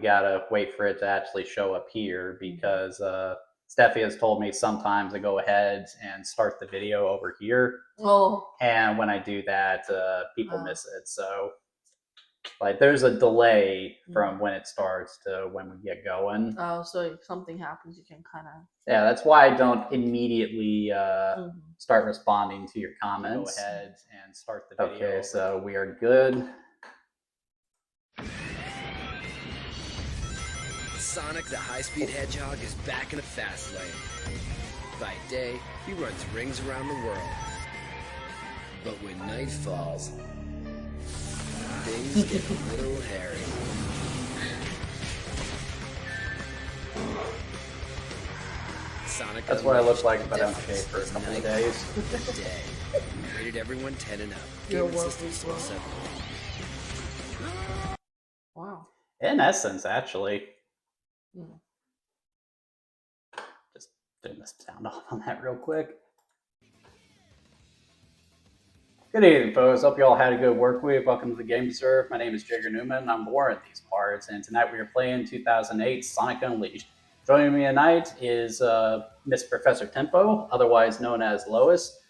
gotta wait for it to actually show up here because Steffi has told me sometimes I go ahead and start the video over here. Oh. And when I do that, people miss it. So like there's a delay from when it starts to when we get going. Oh, so if something happens, you can kind of... Yeah, that's why I don't immediately start responding to your comments. Go ahead and start the video. Okay, so we are good. Sonic the High-Speed Hedgehog is back in a fast lane. By day, he runs rings around the world. But when night falls, things get a little hairy. Sonic That's what I look like if I don't shave for a couple of days. Day. Rated everyone 10 and up. Wow. In essence, actually. Just doing this sound off on that real quick. Good evening, folks. Hope you all had a good work week. Welcome to the Game Reserve. My name is Jigger Newman. I'm born in these parts, and tonight we are playing 2008 Sonic Unleashed. Joining me tonight is Miss Professor Tempo, otherwise known as Lois.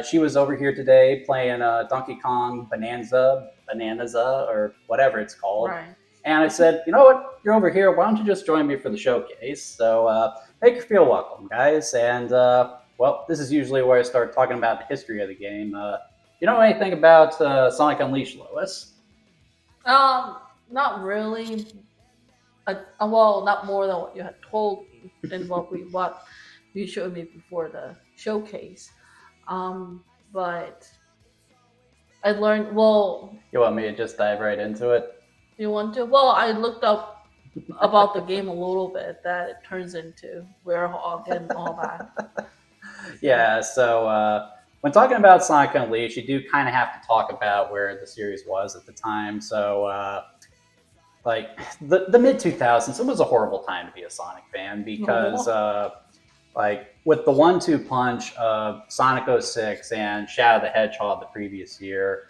She was over here today playing Donkey Kong Bonanza, or whatever it's called. Right. And I said, you know what? You're over here. Why don't you just join me for the showcase? So make her feel welcome, guys. And, well, this is usually where I start talking about the history of the game. You know anything about Sonic Unleashed, Lois? Not really. Well, not more than what you had told me and what you showed me before the showcase. But I learned. Well, you want me to just dive right into it? You want to? Well, I looked up about the game a little bit, that it turns into Werehog and all that. Yeah, so when talking about Sonic Unleashed, you do kind of have to talk about where the series was at the time. So, like, the mid-2000s, it was a horrible time to be a Sonic fan because, like, with the 1-2 punch of Sonic 06 and Shadow the Hedgehog the previous year,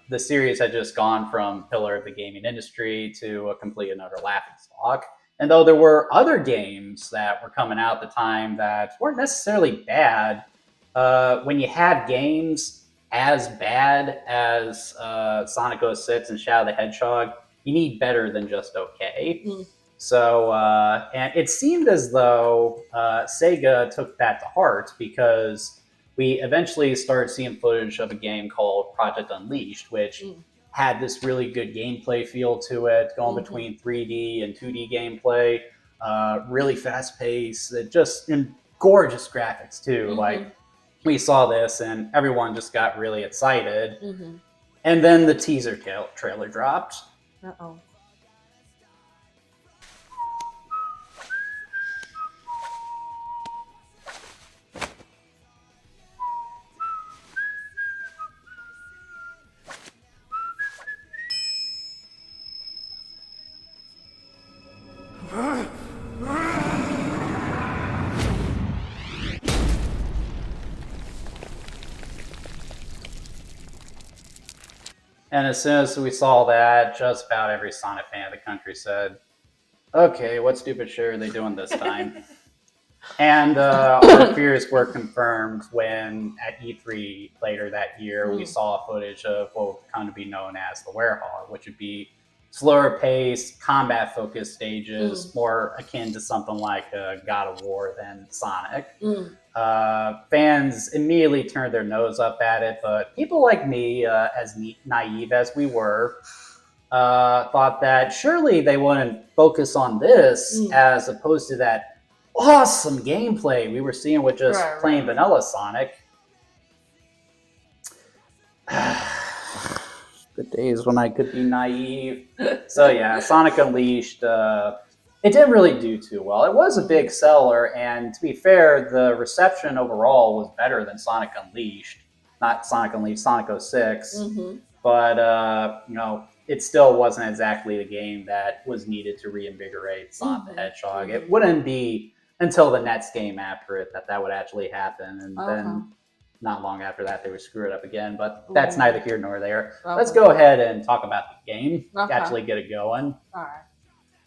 the series had just gone from pillar of the gaming industry to a complete and utter laughingstock. And though there were other games that were coming out at the time that weren't necessarily bad, when you had games as bad as Sonic 06 and Shadow the Hedgehog, you need better than just okay. So, and it seemed as though Sega took that to heart because we eventually started seeing footage of a game called Project Unleashed, which had this really good gameplay feel to it, going between 3D and 2D gameplay, really fast paced, just in gorgeous graphics too. Like, we saw this and everyone just got really excited. And then the teaser trailer dropped. Uh-oh. And as soon as we saw that, just about every Sonic fan of the country said, okay, what stupid shit are they doing this time? And our fears were confirmed when at E3 later that year, we saw footage of what would come to be known as the Werehog, which would be slower paced, combat focused stages, more akin to something like God of War than Sonic. Fans immediately turned their nose up at it, but people like me, as naive as we were, thought that surely they wouldn't focus on this as opposed to that awesome gameplay we were seeing with just plain vanilla Sonic. The days when I could be naive. So yeah, Sonic Unleashed, it didn't really do too well. It was a big seller, and to be fair, the reception overall was better than Sonic Unleashed. Not Sonic Unleashed, Sonic 06. But, you know, it still wasn't exactly the game that was needed to reinvigorate Sonic the Hedgehog. It wouldn't be until the next game after it that would actually happen. And then not long after that, they would screw it up again. But that's neither here nor there. Okay. Let's go ahead and talk about the game. Okay. Actually get it going. All right.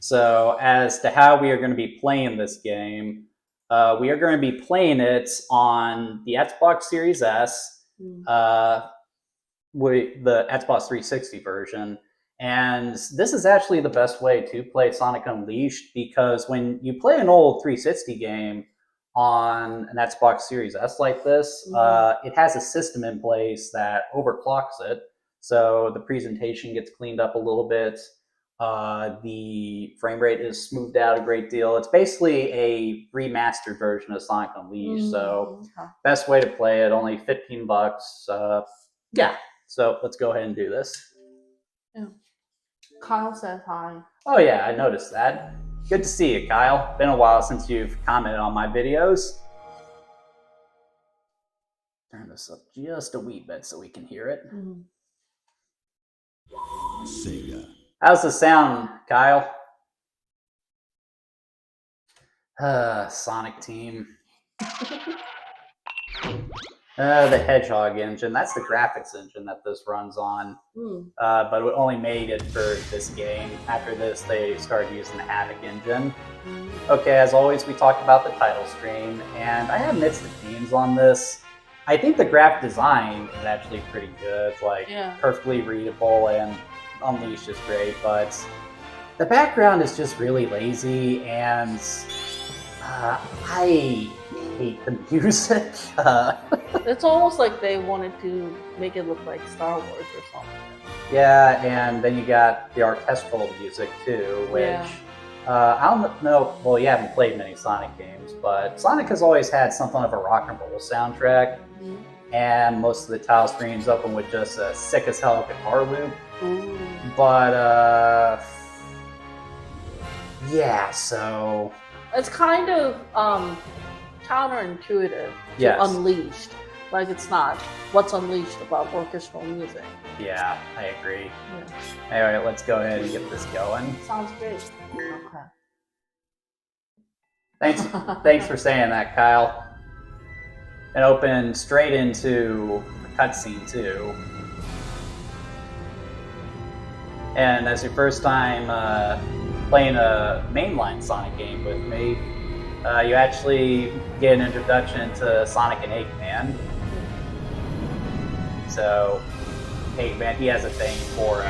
So as to how we are going to be playing this game, we are going to be playing it on the Xbox Series S, with the Xbox 360 version. And this is actually the best way to play Sonic Unleashed, because when you play an old 360 game on an Xbox Series S like this, it has a system in place that overclocks it. So the presentation gets cleaned up a little bit. The frame rate is smoothed out a great deal. It's basically a remastered version of Sonic Unleashed. So best way to play it, only $15. Yeah, so let's go ahead and do this. Yeah. Kyle says hi. Oh yeah, I noticed that. Good to see you, Kyle. Been a while since you've commented on my videos. Turn this up just a wee bit so we can hear it. Sega. How's the sound, Kyle? Sonic Team. The Hedgehog engine. That's the graphics engine that this runs on. But it only made it for this game. After this, they started using the Havoc engine. Okay, as always, we talked about the title screen, and I have mixed opinions on this. I think the graphic design is actually pretty good. It's like perfectly readable, and Unleashed is great, but the background is just really lazy, and I hate the music. It's almost like they wanted to make it look like Star Wars or something. Yeah, and then you got the orchestral music too, which I don't know. Well, you haven't played many Sonic games, but Sonic has always had something of a rock and roll soundtrack, and most of the title screens open with just a sick as hell guitar loop. But yeah, so it's kind of counterintuitive to Unleashed. Like, it's not what's Unleashed about orchestral music. Yeah, I agree. Anyway, let's go ahead and get this going. Sounds great. Okay. Thanks for saying that, Kyle. And open straight into the cutscene too. And as your first time playing a mainline Sonic game with me, you actually get an introduction to Sonic and Eggman. So, Eggman, he has a thing for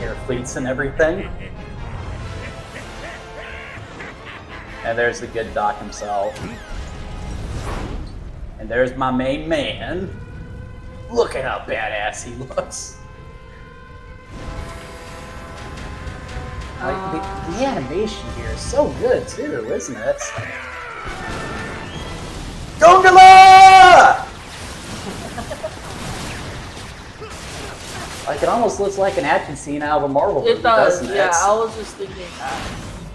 air fleets and everything. And there's the good Doc himself. And there's my main man. Look at how badass he looks. Like, the animation here is so good too, isn't it? Gongola! Like, it almost looks like an action scene out of a Marvel movie, doesn't it? Yeah, I was just thinking that.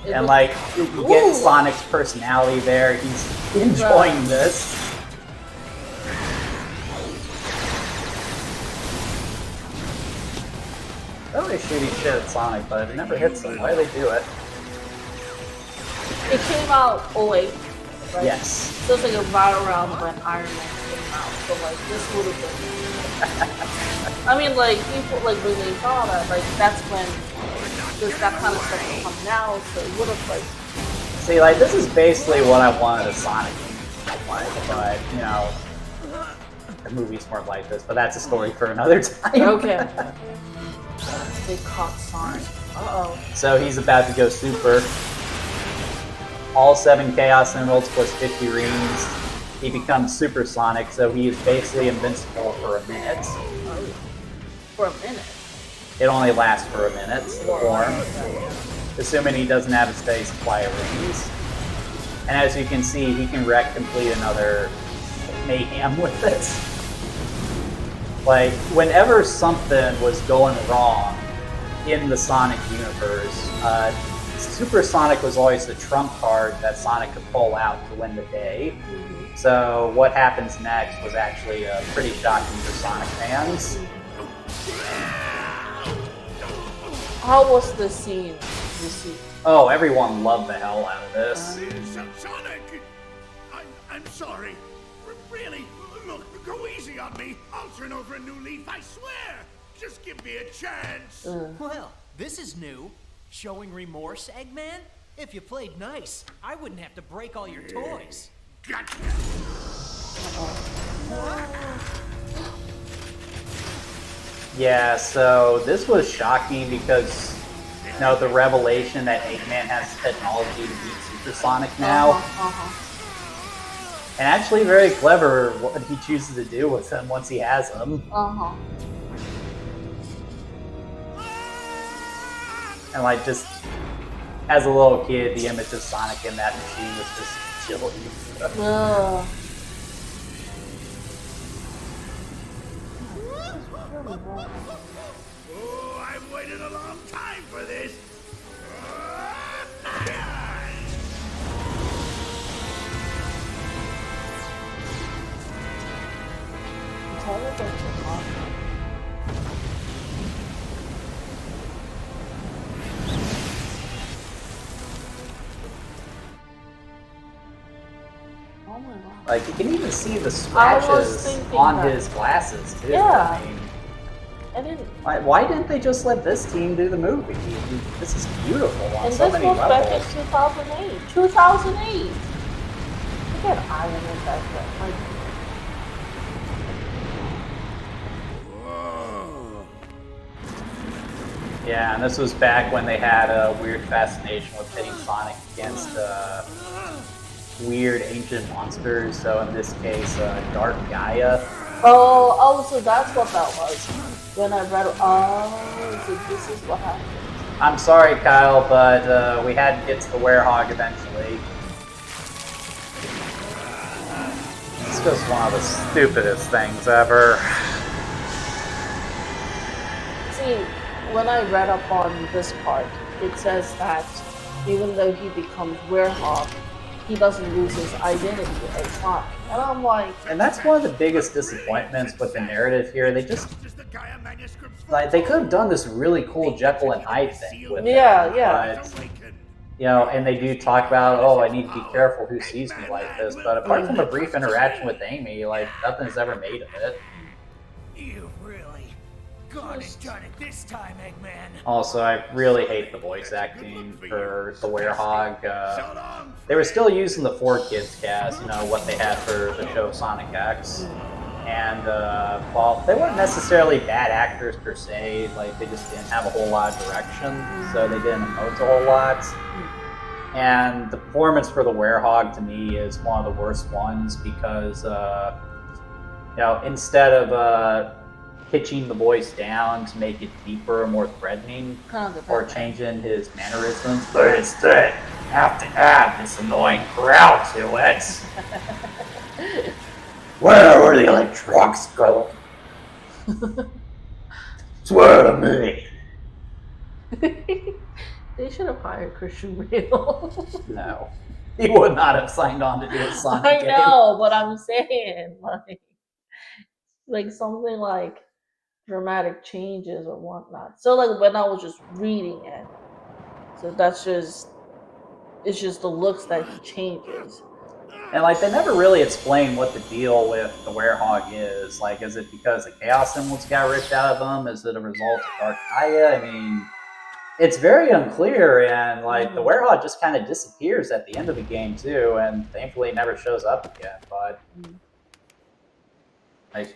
And like, you get Sonic's personality there. He's enjoying this. They're always shooting shit at Sonic, but it never hits them. Why do they do it? It came out 08, right? Yes. So it's like a right around when Iron Man came out. So like, this would have been... I mean, like, people, like, when they saw that, like, that's when that kind of stuff was coming out, so it would have, like... See, like, this is basically what I wanted a Sonic game like, but, you know, the movies weren't like this, but that's a story for another time. Okay. They caught Sonic. Uh-oh. So he's about to go super. All 7 Chaos Emeralds plus 50 rings. He becomes Super Sonic, so he is basically invincible for a minute. For a minute? It only lasts for a minute, the form. Assuming he doesn't have a steady supply of rings. And as you can see, he can wreck complete another mayhem with it. Like, whenever something was going wrong in the Sonic universe, Super Sonic was always the trump card that Sonic could pull out to win the day. So what happens next was actually pretty shocking for Sonic fans. How was the scene received? Oh, everyone loved the hell out of this. Sonic! I'm sorry. Really, look, Go easy on me. I'll turn over a new leaf, I swear. Just give me a chance. Well, this is new. Showing remorse, Eggman? If you played nice, I wouldn't have to break all your toys. Gotcha. Yeah, so this was shocking because, you know, the revelation that Eggman has technology to beat Supersonic now. And actually very clever what he chooses to do with him once he has him. And like just as a little kid, the image of Sonic in that machine was just chilling. Oh, I've waited a long time for this. Oh my god. Like you can even see the scratches on his glasses too. Yeah. I mean, I didn't. why didn't they just let this team do the movie? I mean, this is beautiful on And so this many was back in levels. 2008. 2008. Look at Iron Man back then. Like, Yeah, and this was back when they had a weird fascination with pitting Sonic against weird ancient monsters. So in this case, Dark Gaia. oh, so that's what that was. When I read, so this is what happened. I'm sorry, Kyle, but we had to get to the Werehog eventually. It's just one of the stupidest things ever. See, when I read up on this part, it says that even though he becomes Werehog, he doesn't lose his identity as Sonic. And I'm like... And that's one of the biggest disappointments with the narrative here. They just... Like, they could have done this really cool Jekyll and Hyde thing with it. But, you know, and they do talk about, oh, I need to be careful who sees me like this. But apart from a brief interaction with Amy, like, nothing's ever made of it. You really gone and done it this time, Eggman. Also, I really hate the voice acting for the Werehog. They were still using the 4Kids cast, you know, what they had for the show Sonic X. And, well, they weren't necessarily bad actors per se, like, they just didn't have a whole lot of direction, so they didn't emote a whole lot. And the performance for the Werehog, to me, is one of the worst ones because, you know, instead of pitching the voice down to make it deeper and more threatening, or changing his mannerisms, but instead have to add this annoying growl to it. Where were the electronics going? Swear to me. They should have hired Christian Bale. No. He would not have signed on to do a Sonic game. I know, but I'm saying, like something like dramatic changes or whatnot. So like when I was just reading it, so that's just, it's just the looks that he changes. And like they never really explain what the deal with the Werehog is. Like, is it because the Chaos Symbols got ripped out of him? Is it a result of Dark Gaia? I mean, it's very unclear, and like the Werehog just kind of disappears at the end of the game too, and thankfully never shows up again. But like,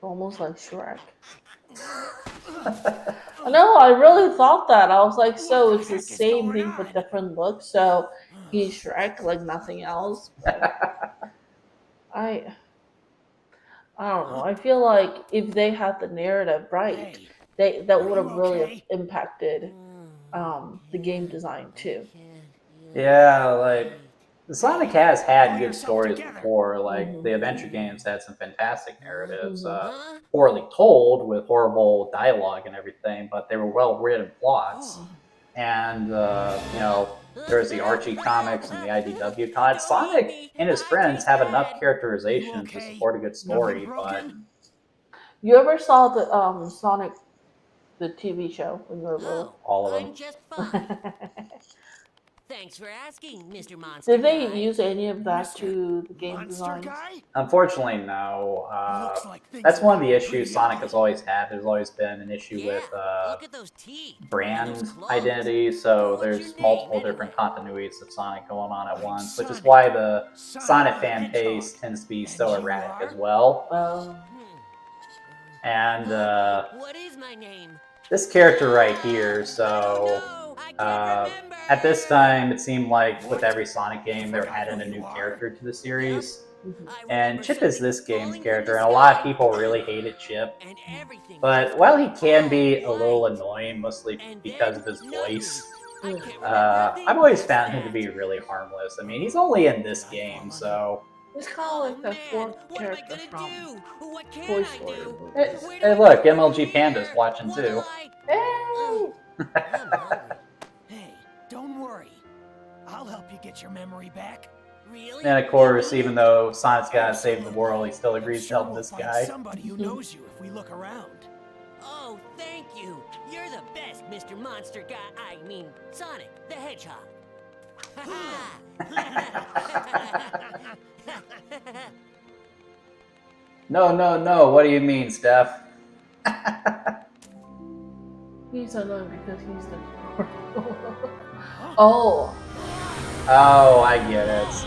Almost like Shrek. No, I really thought that. I was like, so it's the same thing but different looks. So he's Shrek like nothing else. But I don't know. I feel like if they had the narrative right, that would have really impacted the game design too. yeah, like the Sonic has had good stories before. Like the adventure games had some fantastic narratives, poorly told with horrible dialogue and everything, but they were well written plots. And you know, there's the Archie comics and the IDW comics. Sonic and his friends have enough characterization to support a good story, but You ever saw the Sonic the TV show when you were little? all of them. Just fine. Thanks for asking, Mr. Monster. Did they Guy. use any of that Mr. to the game Monster design? guy? Unfortunately, no. Looks like things That's are one of the going issues pretty Sonic ugly. has always had. There's always been an issue Yeah, with look at those teeth. and brand those clothes. identity, so What's there's your name, multiple anyway? different continuities of Sonic going on at I'm once, which is Sonic. why the Sonic Sonic the fan Hedgehog. base tends to be And so you erratic are? as well. Hmm. And What is my name? this character right here, so No, I can't remember. at this time it seemed like with every Sonic game they're adding a new character to the series. Mhm. I And remember Chip is this something game's falling from character, the and a lot of sky, people really hated Chip. and everything But just while he went can all be a little white. annoying, mostly And because then of his nothing. voice, I can't remember a thing I've always past found him to that. be really harmless. I mean, he's only in this game, so... It's kind of like the man, fourth what am I character gonna from do? What can Toy I Story do? movies. Where do Hey, I look, go from MLG Panda's here? watching What'll too. Hey! I'm hungry. Hey, don't worry. I'll help you get your memory back. Really? And of course, even though Sonic's gotta save the world, he still agrees to Sure help we'll this find guy. somebody who knows you if we look around. Oh, thank you. You're the best, Mr. Monster Guy. I mean, Sonic the Hedgehog. No, what do you mean, Steph? He's annoying because he's the Oh, Oh, I get it.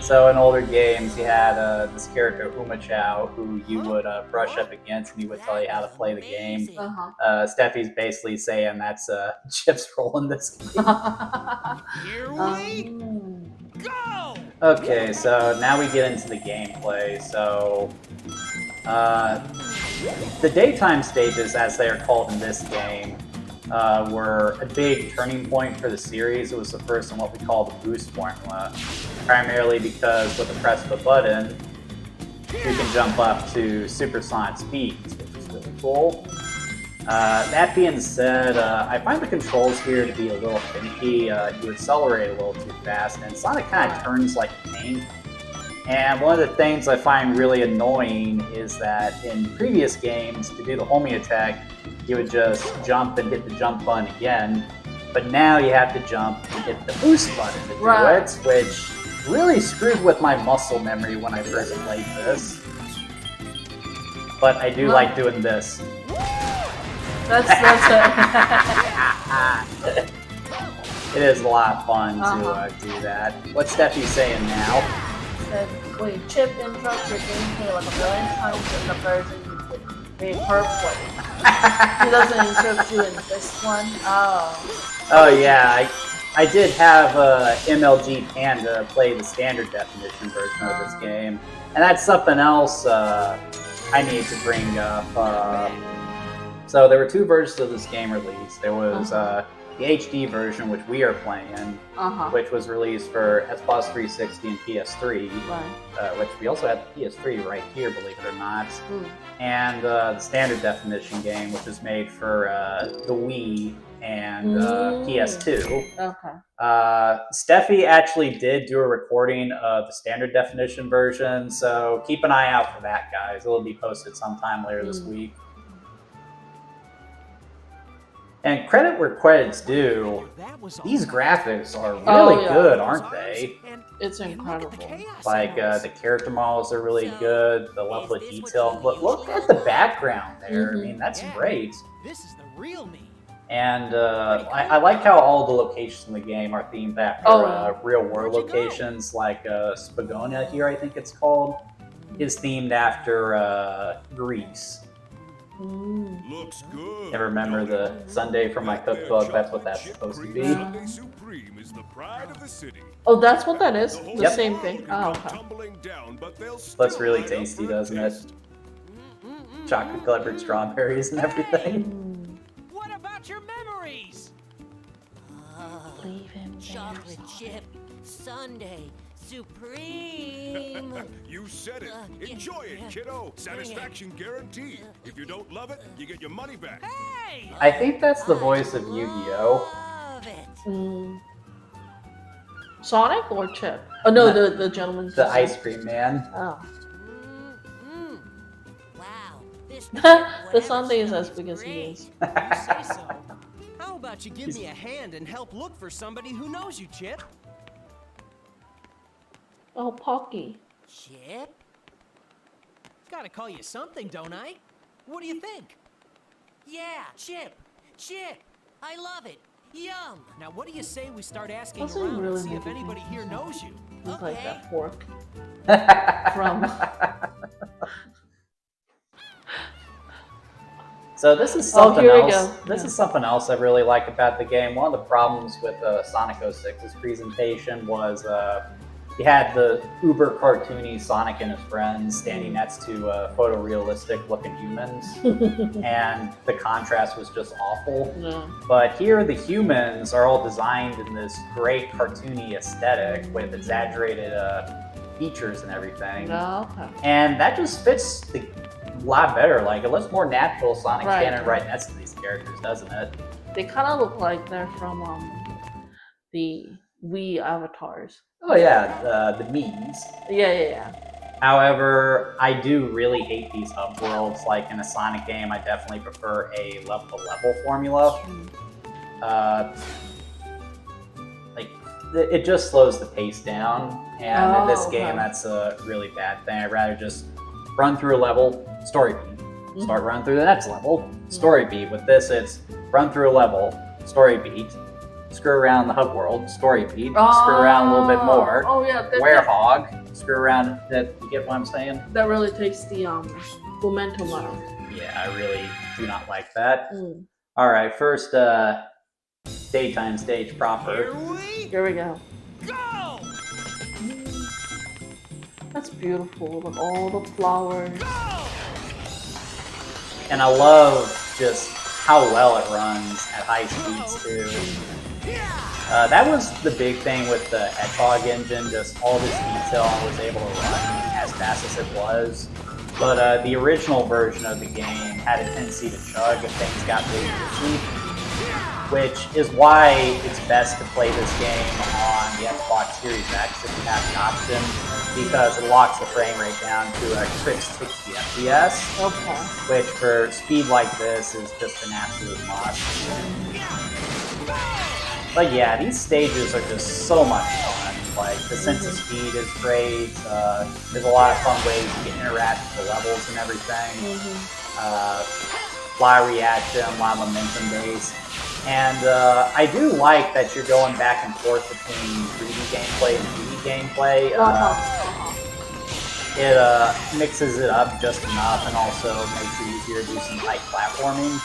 So in older games, you had this character, Umachao, who you would brush up against, and he would tell you how to play the game. Amazing. Steffi's basically saying that's Chip's role in this game. Here um, go! Okay, so now we get into the gameplay. So, the daytime stages, as they are called in this game, were a big turning point for the series. It was the first in what we call the boost formula, primarily because with the press of a button, you can jump up to supersonic speeds, which is really cool. That being said, I find the controls here to be a little finicky. You accelerate a little too fast, and Sonic kind of turns like a tank. And one of the things I find really annoying is that in previous games, to do the homing attack, you would just jump and hit the jump button again. But now you have to jump and hit the boost button to do Right. it, which really screwed with my muscle memory when I first played this. But I do like doing this. that's it. It is a lot of fun to Uh-huh. do that. What's Steffi saying now? Said, wait, Chip interrupts your gameplay like a million times in the version you made her play. He doesn't interrupt you in this one. Oh. Oh yeah, I did have MLG Panda play the standard definition version of this game, and that's something else I need to bring up. So there were two versions of this game released. There was the HD version, which we are playing, which was released for Xbox 360 and PS3, Right. which we also have the PS3 right here, believe it or not, and the standard definition game, which was made for the Wii and PS2. Okay. Steffi actually did do a recording of the standard definition version, so keep an eye out for that, guys. It'll be posted sometime later this week. And credit where credit's due, these graphics are really good, aren't they? It's incredible. Like, the character models are really good, the level of detail, but look at the background there. I mean, that's great. This is the real me. And I like how all the locations in the game are themed after real world locations, like Spagonia here, I think it's called, is themed after Greece. Looks good. And remember the Sunday from my cookbook, that's what that's supposed to be. Sunday Supreme is the pride of the city. Oh, that's what that is? The Yep. same thing? Oh, okay. Tumbling down, but they'll Looks still really light up tasty, for a doesn't it? taste. Chocolate covered strawberries and everything. What about your memories? Leave him there. Chocolate chip Sunday Supreme. You said it. Enjoy it, kiddo. Satisfaction guaranteed. If you don't love it, you get your money back. Hey! I think that's the voice of Yu-Gi-Oh! Love it. Sonic or Chip? Oh no, the gentleman. The ice cream man. Oh. Wow. This The Sunday is as big as he is. You say so. How about you give me a hand and help look for somebody who knows you, Chip? Oh, Pocky. Chip? Gotta call you something, don't I? What do you think? Yeah, Chip. Chip. I love it. Yum. Now, what do you say we start asking Doesn't around really and see make if a anybody here knows you? Looks like Okay. that pork from. So this is Oh, something here we else. go. This Yeah. is something else I really like about the game. One of the problems with Sonic 06's presentation was you had the uber cartoony Sonic and his friends standing next to photorealistic looking humans, and the contrast was just awful. No. But here, the humans are all designed in this great cartoony aesthetic with exaggerated features and everything. No. Okay. And that just fits a lot better. Like, it looks more natural Sonic Right. standing right next to these characters, doesn't it? They kind of look like they're from the Wii avatars. Oh yeah, the memes. Yeah. However, I do really hate these hub worlds. Like in a Sonic game, I definitely prefer a level-to-level formula. Like, it just slows the pace down, and in this okay. game, that's a really bad thing. I'd rather just run through a level, story beat. Start run through the next level, story beat. With this, it's run through a level, story beat, screw around the hub world, story beat, screw around a little bit more, Oh yeah. werehog, screw around. That, you get what I'm saying? That really takes the momentum out. Yeah, I really do not like that. Mm. All right, first daytime stage proper. Here we go. Go! That's beautiful with all the flowers. And I love just how well it runs at high speeds too. That was the big thing with the Hedgehog engine, just all this detail I was able to run as fast as it was. But the original version of the game had a tendency to chug if things got really busy, which is why it's best to play this game on the Xbox Series X if you have the option, because it locks the frame rate down to a crisp 60 FPS, Okay. which for speed like this is just an absolute must. But yeah, these stages are just so much fun. Like, the sense of speed is great. There's a lot of fun ways you can interact with the levels and everything. Fly reaction, a lot of momentum based. And I do like that you're going back and forth between 3D gameplay and 2D gameplay. It mixes it up just enough and also makes it easier to do some tight platforming.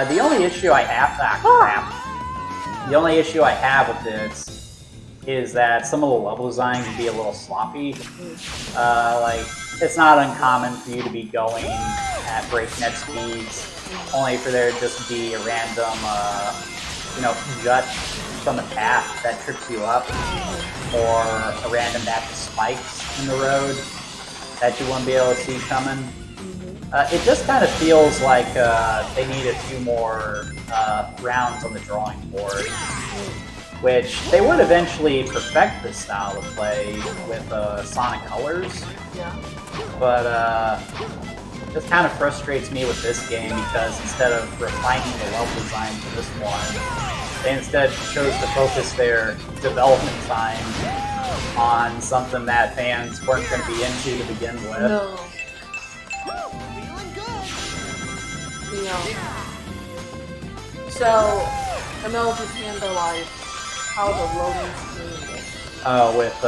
The only issue I have, The only issue I have with this is that some of the level design can be a little sloppy. Like, it's not uncommon for you to be going at breakneck speeds, only for there to just be a random, jut from the path that trips you up, or a random batch of spikes in the road that you wouldn't be able to see coming. It just kind of feels like they need a few more rounds on the drawing board, which they would eventually perfect this style of play with Sonic Colors. Yeah. But it just kind of frustrates me with this game because instead of refining the level design for this one, they instead chose to focus their development time on something that fans weren't going to be into to begin with. No. So, I know if you handle how the loading screen is. With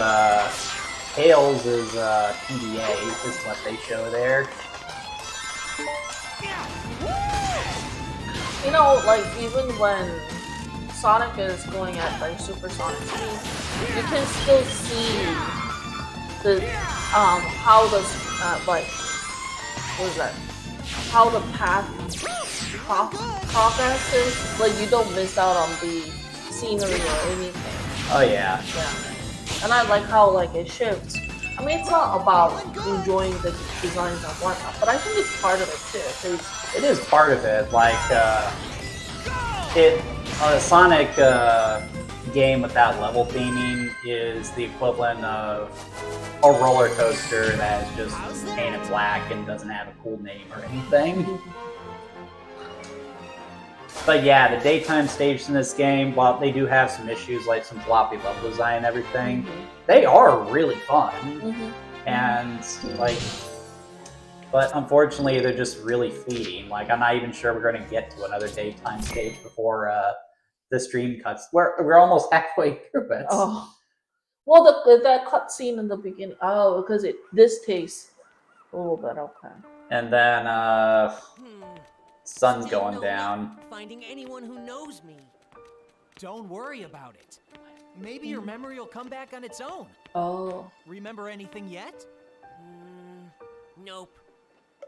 Tails is PDA is what they show there. You know, like even when Sonic is going at like supersonic speed, you can still see the how the what is that? How the path progresses. Like you don't miss out on the scenery or anything. Oh yeah. Yeah. And I like how like it shifts. I mean, it's not about enjoying the designs and whatnot, but I think it's part of it too. 'Cause It is part of it. Like a Sonic game without level theming is the equivalent of a roller coaster that is just painted black and doesn't have a cool name or anything. But yeah, the daytime stages in this game, while they do have some issues like some floppy level design and everything, they are really fun. And like, but unfortunately, they're just really fleeting. Like, I'm not even sure we're going to get to another daytime stage before the stream cuts. We're almost halfway through it. Oh, well, that cutscene in the beginning. Oh, because this takes a little bit. Okay. And then sun's going down. Finding anyone who knows me. Don't worry about it. Maybe your memory will come back on its own. Oh. Remember anything yet? Nope.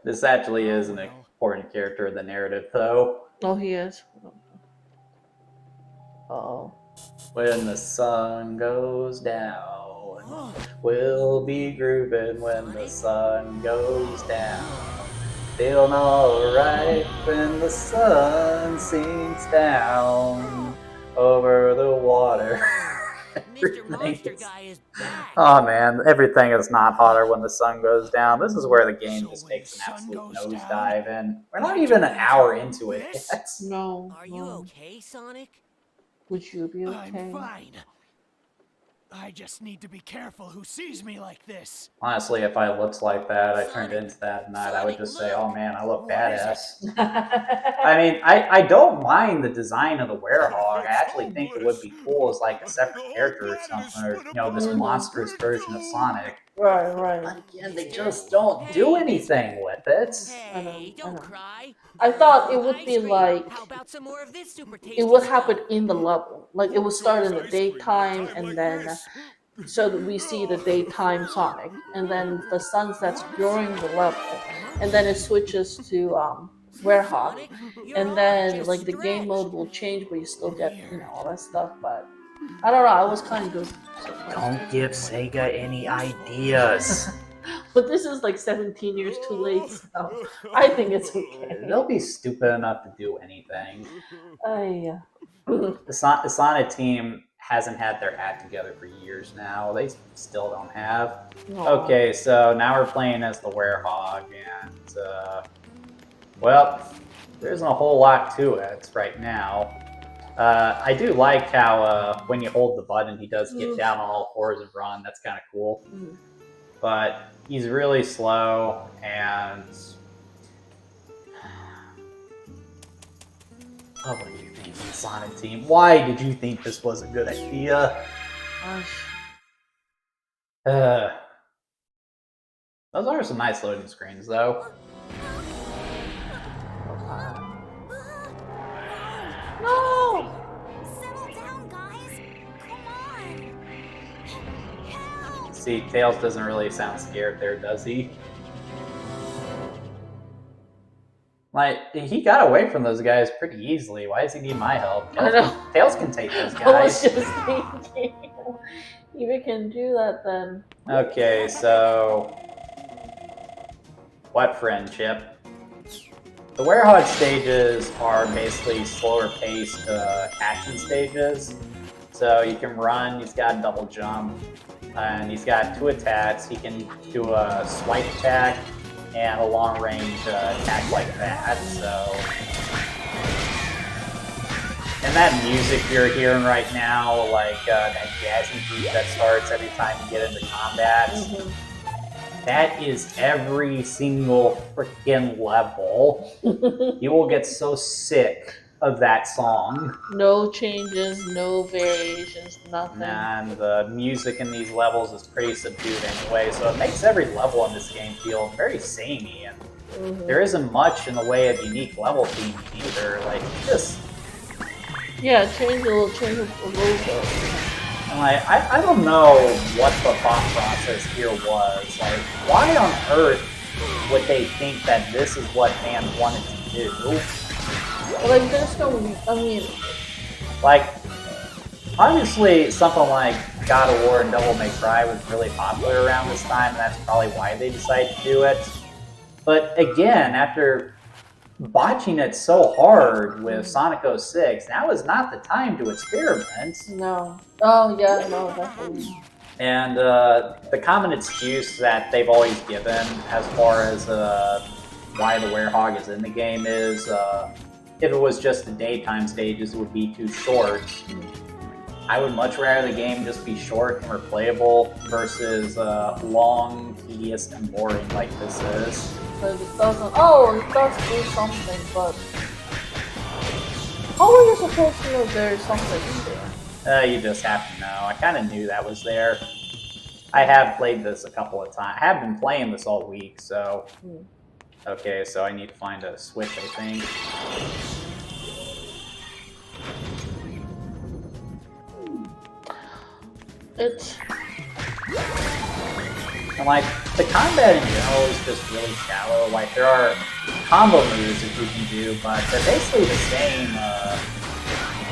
This actually is an important character in the narrative, though. Oh, he is. Oh. When the sun goes down, we'll be grooving when the sun goes down. Feeling alright when the sun sinks down over the water. Mr. Monster Guy is back. Oh man, everything is not hotter when the sun goes down. This is where the game just takes an absolute nosedive, and we're not even an hour into it yet. No. Are you okay, Sonic? Would you be okay? I'm fine. I just need to be careful who sees me like this. Honestly, if I looked like that, I turned into that night, I would just say, oh man, I look badass. I mean, I don't mind the design of the werehog. I actually think it would be cool as like a separate character or something, or, you know, this monstrous version of Sonic. Right. Again, they just don't do anything with it. Hey, I don't know. cry. I thought it would be Ice cream. like How about some more of this super tasty it would stuff? happen in the level. Like it would start in the daytime, and then so that we see the daytime Sonic, and then the sun sets during the level, and then it switches to werehog, and then like the game mode will change, but you still get all that stuff. But I don't know. I was kind of surprised. Don't give Sega any ideas. But this is like 17 years too late, so I think it's okay. They'll be stupid enough to do anything. The The Sonic team hasn't had their act together for years now. They still don't have. Okay, so now we're playing as the werehog, and well, there isn't a whole lot to it right now. I do like how when you hold the button, he does get down on all fours and run. That's kind of cool. But he's really slow, and oh, what do you think of the Sonic team? Why did you think this was a good idea? Those are some nice loading screens, though. No! Settle down, guys. Come on. Help. See, Tails doesn't really sound scared there, does he? Like, he got away from those guys pretty easily. Why does he need my help? Tails can take those I was guys. just thinking, if we can do that, then. Okay, so what friendship? The werehog stages are basically slower paced action stages. So you can run, he's got a double jump, and he's got 2 attacks. He can do a swipe attack and a long range attack like that. So, and that music you're hearing right now, like that jazzy beat that starts every time you get into combat, that is every single freaking level. You will get so sick of that song. No changes, no variations, nothing. And the music in these levels is pretty subdued anyway, so it makes every level in this game feel very samey, and there isn't much in the way of unique level theme either. Like, just change a little bit. like, I don't know what the thought process here was. Like, why on earth would they think that this is what fans wanted to do? Like, there's no, I mean, like, obviously something like God of War and Devil May Cry was really popular around this time, and that's probably why they decided to do it. But again, after botching it so hard with Sonic 06, now is not the time to experiment. no. Oh, yeah, no, definitely. And the common excuse that they've always given as far as why the werehog is in the game is if it was just the daytime stages, it would be too short. I would much rather the game just be short and replayable versus long, tedious, and boring like this is. Because it doesn't. Oh, it does do something, but how are you supposed to know there's something in there? You just have to know. I kind of knew that was there. I have played this a couple of times. I have been playing this all week, so... Okay, so I need to find a switch, I think. It's... And like, the combat in general is just really shallow. Like, there are combo moves that you can do, but they're basically the same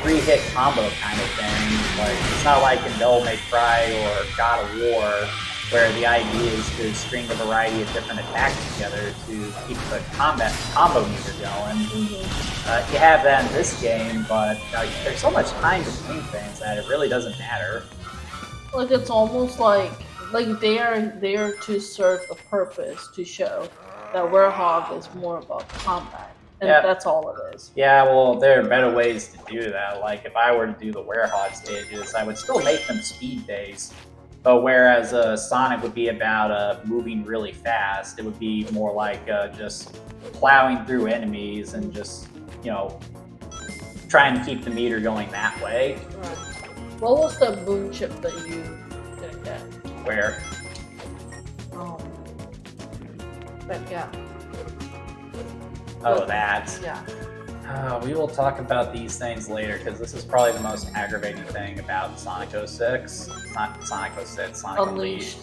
3-hit combo kind of thing. Like, it's not like in Devil May Cry or God of War, where the idea is to string a variety of different attacks together to keep the combo meter going. You have that in this game, but there's so much time between things that it really doesn't matter. Like, it's almost like they are there to serve a purpose, to show that Werehog is more about combat. And that's all it is. Yeah, well, there are better ways to do that. Like, if I were to do the Werehog stages, I would still make them speed-based. But whereas Sonic would be about moving really fast, it would be more like just plowing through enemies and just, you know, trying to keep the meter going that way. Right. What was the moon chip that you didn't get? Where? But yeah. Oh, that. Yeah. We will talk about these things later, because this is probably the most aggravating thing about Sonic 06. Not Sonic 06, Sonic Unleashed.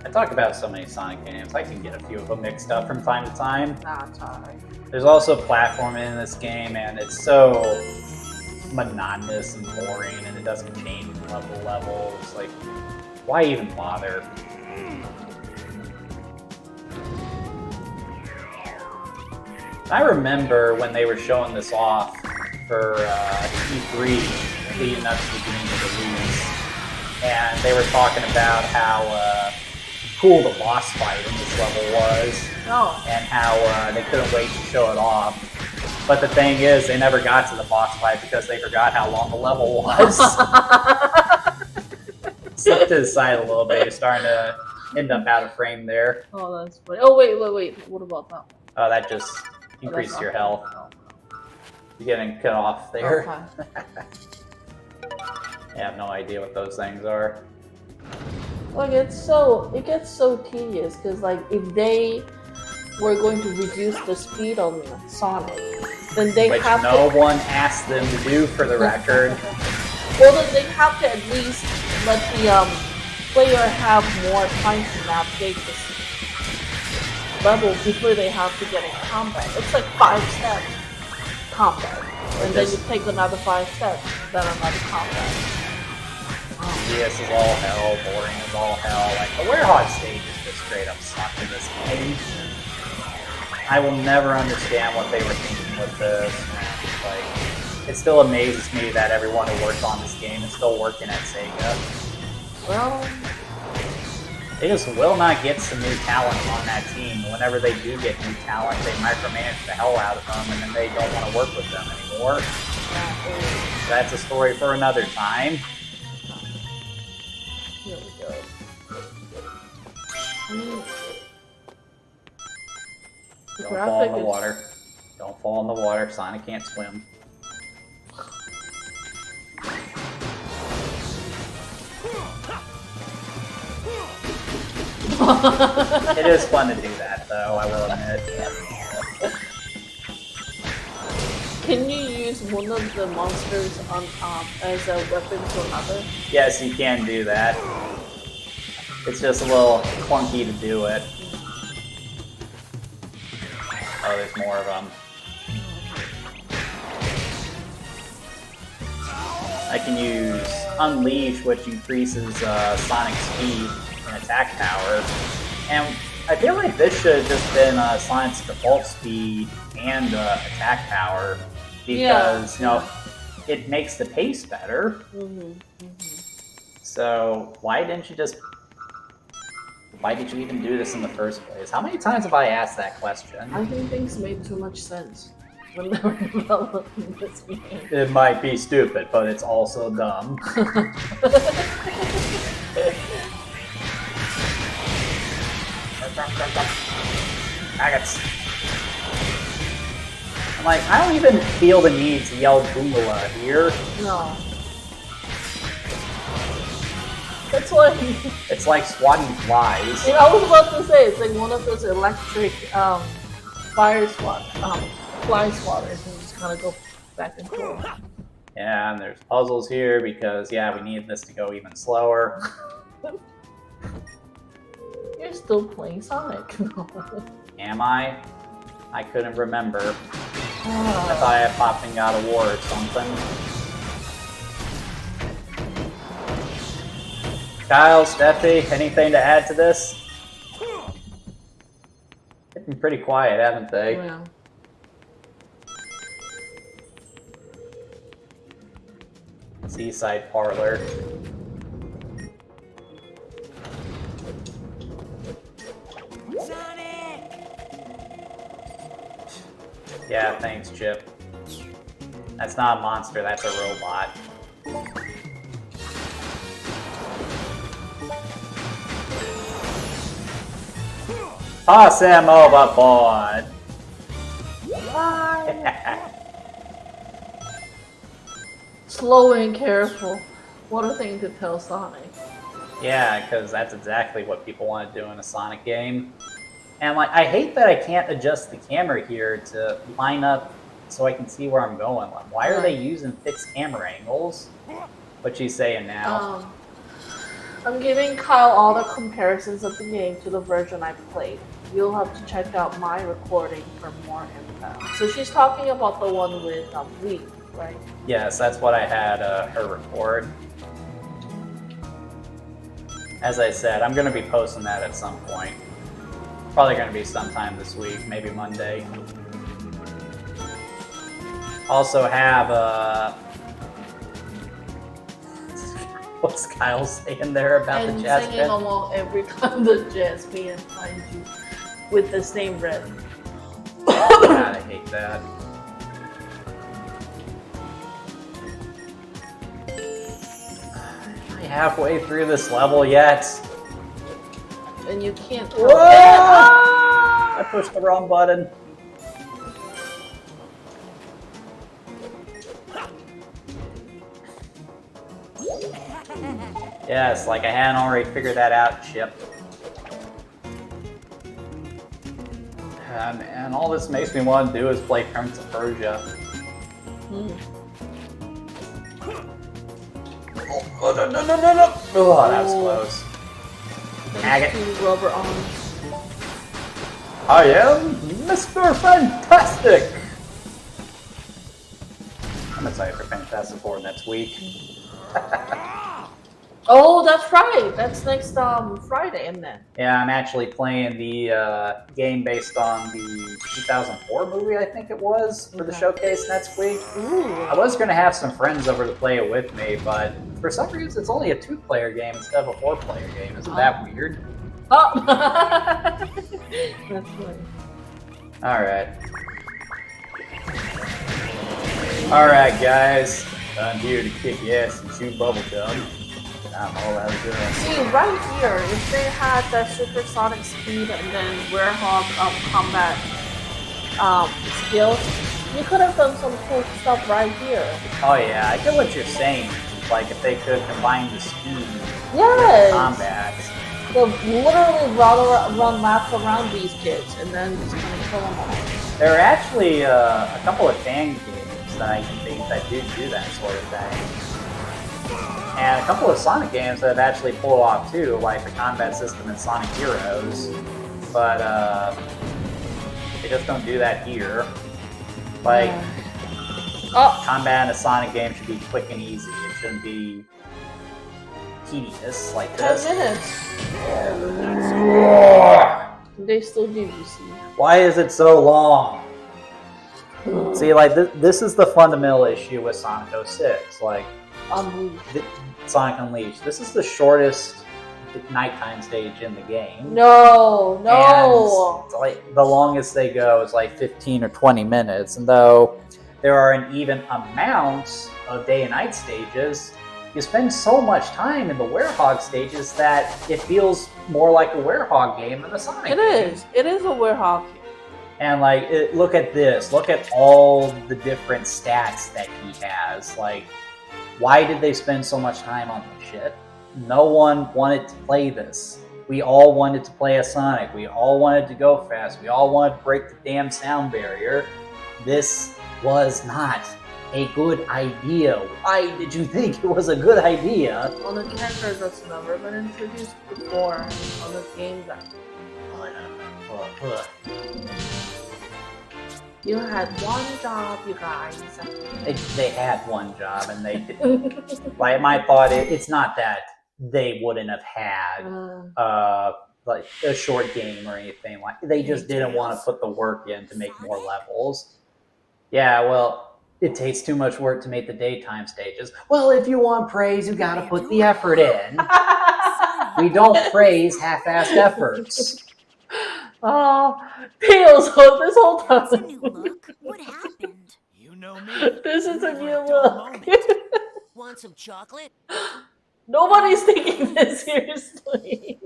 I talk about so many Sonic games, I can get a few of them mixed up from time to time. Nah, it's alright. There's also platforming in this game, and it's so monotonous and boring, and it doesn't change from level to level. It's like, why even bother? I remember when they were showing this off for E3 leading up to the beginning of the release, and they were talking about how cool the boss fight in this level was, and how they couldn't wait to show it off. But the thing is, they never got to the boss fight because they forgot how long the level was. Slip to the side a little bit, you're starting to end up out of frame there. Oh, that's funny. Oh, wait. What about that one? Oh, that just increases your health. You're getting cut off there. Okay. I have no idea what those things are. Like, it gets so tedious, because like, if they were going to reduce the speed on Sonic, then they Which have no one asked them to do, for the record. Well, then they have to at least let the player have more time to navigate this level before they have to get in combat. It's like 5-step combat, and then you take another 5 steps, then another combat. Yes is all hell, boring is all hell. Like, the Werehog stage is just straight up suck in this game. I will never understand what they were thinking with this. Like, it still amazes me that everyone who worked on this game is still working at Sega. Well, they just will not get some new talent on that team. Whenever they do get new talent, they micromanage the hell out of them, and then they don't want to work with them anymore. That's a story for another time. here we go. The Don't fall in the graphic water. Don't fall in the water. Sonic can't swim. It is fun to do that, though, I will admit. Can you use one of the monsters on as a weapon to another? Yes, you can do that. It's just a little clunky to do it. Oh, there's more of them. I can use Unleash, which increases Sonic's speed and attack power. And I feel like this should have just been Sonic's default speed and attack power, because, you know, it makes the pace better. So why did you even do this in the first place? How many times have I asked that question? I think things made too much sense. when they were developing this game. It might be stupid, but it's also dumb. Maggots. I'm like, I don't even feel the need to yell Boomala here. No. It's like... It's like swatting flies. You know, I was about to say, it's like one of those electric fly swatters, and just kind of go back and forth. Yeah, and there's puzzles here because, yeah, we need this to go even slower. You're still playing Sonic. Am I? I couldn't remember. I thought I had popped in God of War or something. Kyle, Steffi, anything to add to this? They've been pretty quiet, haven't they? Yeah. Seaside Parlor. Sonic! Yeah, thanks, Chip. That's not a monster, that's a robot. Toss him overboard! Slow and careful. What a thing to tell Sonic. Yeah, because that's exactly what people want to do in a Sonic game. And like, I hate that I can't adjust the camera here to line up so I can see where I'm going. Like, why are they using fixed camera angles? What you saying now? I'm giving Kyle all the comparisons of the game to the version I played. You'll have to check out my recording for more info. So she's talking about the one with Wii, right? Yes, that's what I had her record. As I said, I'm going to be posting that at some point. Probably going to be sometime this week, maybe Monday. Also have what's Kyle saying there about And the jazz singing band? along every time the jazz band finds you with the same rhythm. God, I hate that. Am I halfway through this level yet? And you can't Whoa! tell. I pushed the wrong button. Yes, like I hadn't already figured that out, Chip. And all this makes me want to do is play Prince of Persia. Oh, no, no, no, no, no! Oh, that was close. Agate. Two rubber arms. I am Mr. Fantastic! I'm excited for Fantastic Four next week. Oh, that's right. That's next Friday, isn't it? Yeah, I'm actually playing the game based on the 2004 movie, I think it was, for the showcase next week. Ooh. I was going to have some friends over to play it with me, but for some reason it's only a 2-player game instead of a 4-player game. Isn't that weird? Oh. That's funny. Alright. Alright, guys. I'm here to kick ass and chew bubblegum. I'm all out of gun. See, right here, if they had that supersonic speed and then Werehog combat skills, you could have done some cool stuff right here. Oh yeah, I get what you're saying. Like if they could combine the speed Yes! with combat. They'll literally run laps around these kids and then just kind of kill them all. There are actually a couple of fan games that I can think that do that sort of thing. And a couple of Sonic games that have actually pulled off too, like the combat system in Sonic Heroes. But they just don't do that here. Like, combat in a Sonic game should be quick and easy. It shouldn't be tedious like 10 this. minutes. They still do, you see. Why is it so long? See, like, this is the fundamental issue with Sonic 06. Like, Unleashed. Sonic Unleashed. This is the shortest nighttime stage in the game. No, no. And like the longest they go is like 15 or 20 minutes. And though there are an even amount of day and night stages, you spend so much time in the Werehog stages that it feels more like a Werehog game than a Sonic game. It is a Werehog game. And like, look at this. Look at all the different stats that he has. Like, why did they spend so much time on this shit? No one wanted to play this. We all wanted to play a Sonic. We all wanted to go fast. We all wanted to break the damn sound barrier. This was not a good idea. Why did you think it was a good idea? On the character that's never been introduced before on the game that you had one job, you guys. They had one job and they did. Like, my thought, it's not that they wouldn't have had like a short game or anything. Like, they just didn't want to put the work in to make more levels. Yeah, well, it takes too much work to make the daytime stages. Well, if you want praise, you gotta put the effort in. We don't praise half-assed efforts. Oh, Tails, this whole That's a time. new look. What happened? You know me. This is a You new worked all look. moment. Want some chocolate? Nobody's taking this seriously.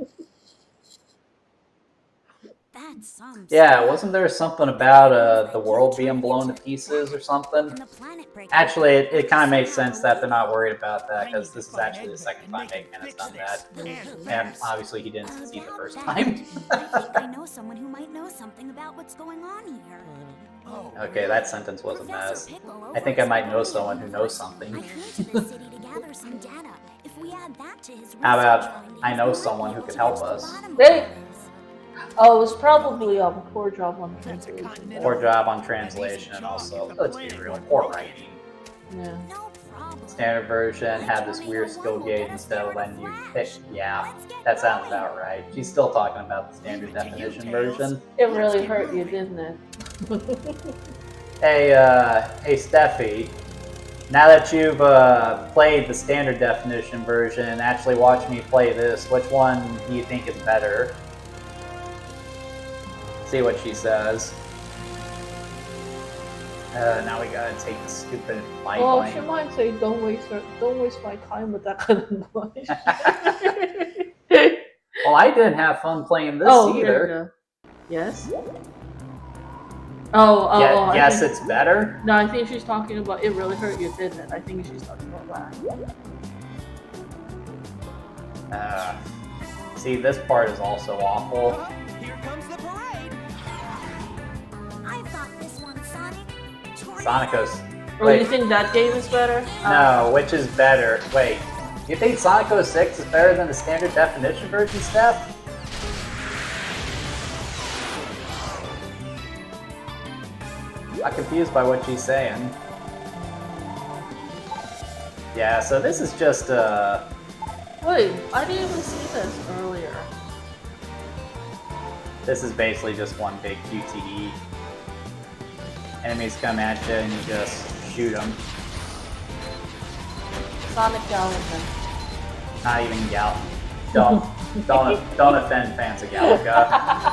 That's some Yeah, stuff. wasn't there something about the world being blown to pieces or something? And the planet breaking. Actually, it kind of makes sense that they're not worried about that, because this is actually the second time Eggman has done that. And obviously he didn't succeed the About first that, time. I think I know someone who might know something about what's going on here. Okay, that sentence was a mess. Professor Piccolo I think I might know works someone who knows I something. came to this city to gather some data. If we add that to his How research about, findings, I know we might someone be who able could to help get to the us. bottom of Hey. things. Oh, it was probably a poor job on translation. Poor job on translation, and also, let's be real, poor writing. Yeah. No problem. Standard version had this weird skill gauge instead of letting you pick. Yeah, that sounds about right. She's still talking about the standard definition version. It really hurt you, didn't it? Hey, Steffi. Now that you've played the standard definition version and actually watched me play this, which one do you think is better? See what she says. Now we gotta take the stupid mic Well, she line. might say, "Don't waste my time with that kind of noise." Well, I didn't have fun playing this Oh, here we either. go. Yes. Oh, Yeah, I yes, think- it's better. No, I think she's talking about it really hurt you, didn't it? I think she's talking about that. See, this part is also awful. Here comes the parade. I thought this one, Sonic. Sonicos. Or Wait. you think that game is better? No, which is better? Wait, you think Sonic 06 is better than the standard definition version, Steph? I'm confused by what she's saying. Yeah, so this is just Wait, I didn't even see this earlier. this is basically just one big QTE. Enemies come at you and you just shoot them. Sonic Galaxy. Not even Gal. Don't offend fans of Galaga.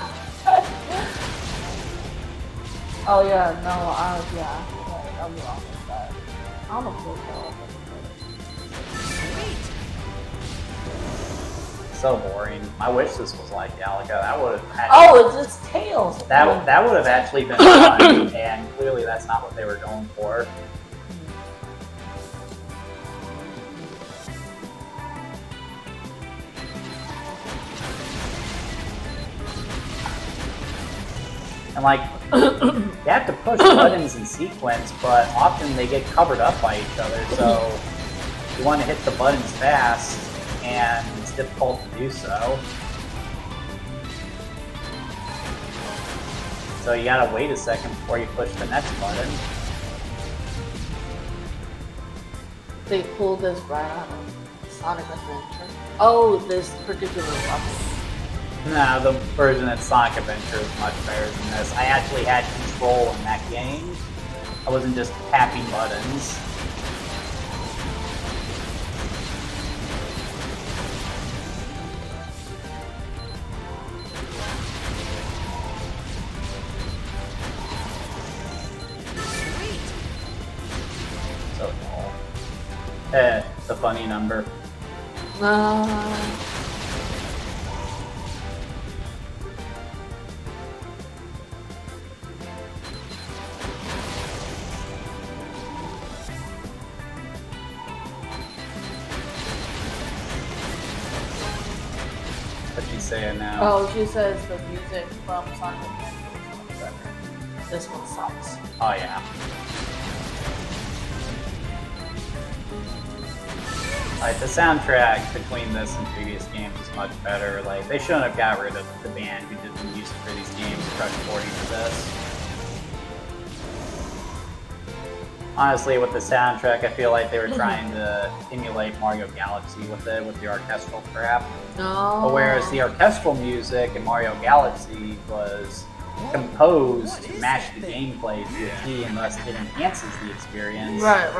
Oh yeah, no, I'm wrong with that. I'm a cool Galaga. So boring. I wish this was like Galaga. That would have. Oh, it's just Tails. That would have actually been fun, and clearly that's not what they were going for. And like, you have to push buttons in sequence, but often they get covered up by each other, so you want to hit the buttons fast, and it's difficult to do so. So you gotta wait a second before you push the next button. They pulled this right out of Sonic Adventure. Oh, this particular level. Nah, the version of Sonic Adventure is much better than this. I actually had control in that game. I wasn't just tapping buttons. The funny number. What's she saying now? Oh, she says the music from Sonic is better. This one sucks. Oh yeah. Like the soundtrack between this and previous games is much better. Like they shouldn't have got rid of the band who did the music for these games, Crush 40 for this. Honestly, with the soundtrack, I feel like they were trying to emulate Mario Galaxy with it, with the orchestral crap. No. Whereas the orchestral music in Mario Galaxy was composed to match the gameplay to a T, and thus it enhances the experience. Right.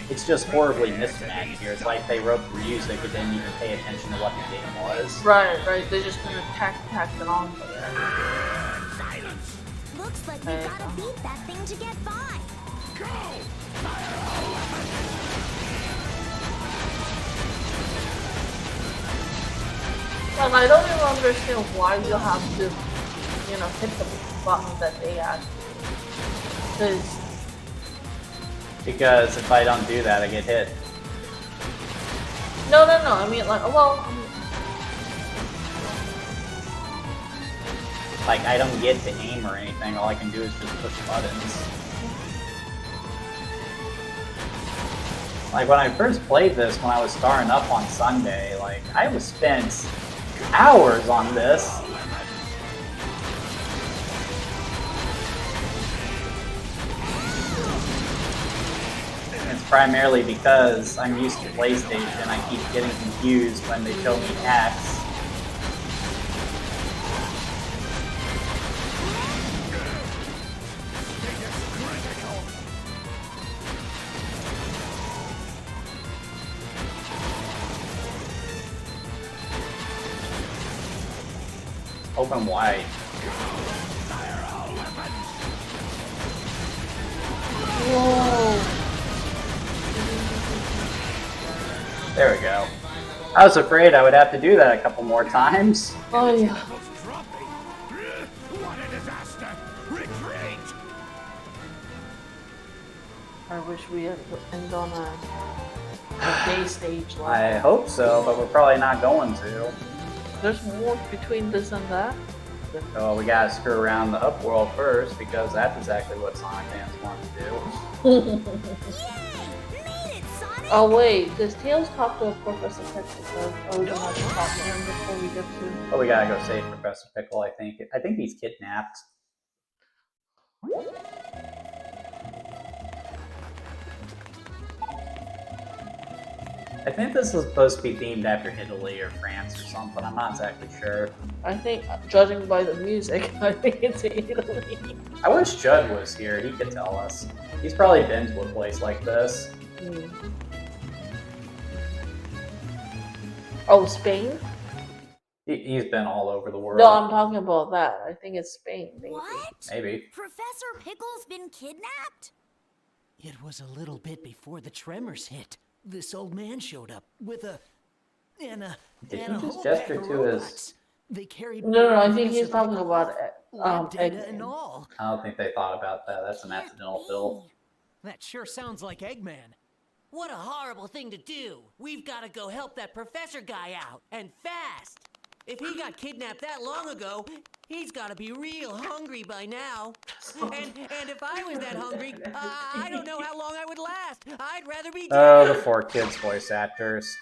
It's just horribly mismatched here. It's like they wrote the music and didn't even pay attention to what the game was. Right. They just kind of tacked it on for that. Looks like we gotta beat that thing to get by. Well, I don't even understand why you have to, hit the button that they add. Because if I don't do that, I get hit. No. I mean, Like, I don't get to aim or anything. All I can do is just push buttons. Like, when I first played this, when I was starting up on Sunday, like, I was spent hours on this. It's primarily because I'm used to PlayStation. I keep getting confused when they show me X. Open wide. whoa. There we go. I was afraid I would have to do that a couple more times. Oh yeah. What a disaster! Retreat! I wish we had end on a day stage level. I hope so, but we're probably not going to. There's more between this and that. So we gotta screw around the upworld first, because that's exactly what Sonic fans want to do. Yay! Made it, Sonic! Oh wait, does Tails talk to Professor Pickle? Or are we gonna have to talk to him before we get to? But we gotta go save Professor Pickle, I think. I think he's kidnapped. I think this was supposed to be themed after Italy or France or something. I'm not exactly sure. I think, judging by the music, I think it's Italy. I wish Judd was here. He could tell us. He's probably been to a place like this. Oh, Spain? He's been all over the world. No, I'm talking about that. I think it's Spain. Maybe. What? Maybe. Professor Pickle's been kidnapped? It was a little bit before the tremors hit. This old man showed up with a Did and he a just whole gesture pack of to robots. his... They carried No, I think he's Professor talking Pickle, about lab data Eggman. and all. I don't think they thought about that. That's an accidental fill. That sure sounds like Eggman. What a horrible thing to do. We've got to go help that professor guy out, and fast. If he got kidnapped that long ago, he's got to be real hungry by now. And if I was that hungry, I don't know how long I would last. I'd rather be dead. Oh, the 4 kids voice actors.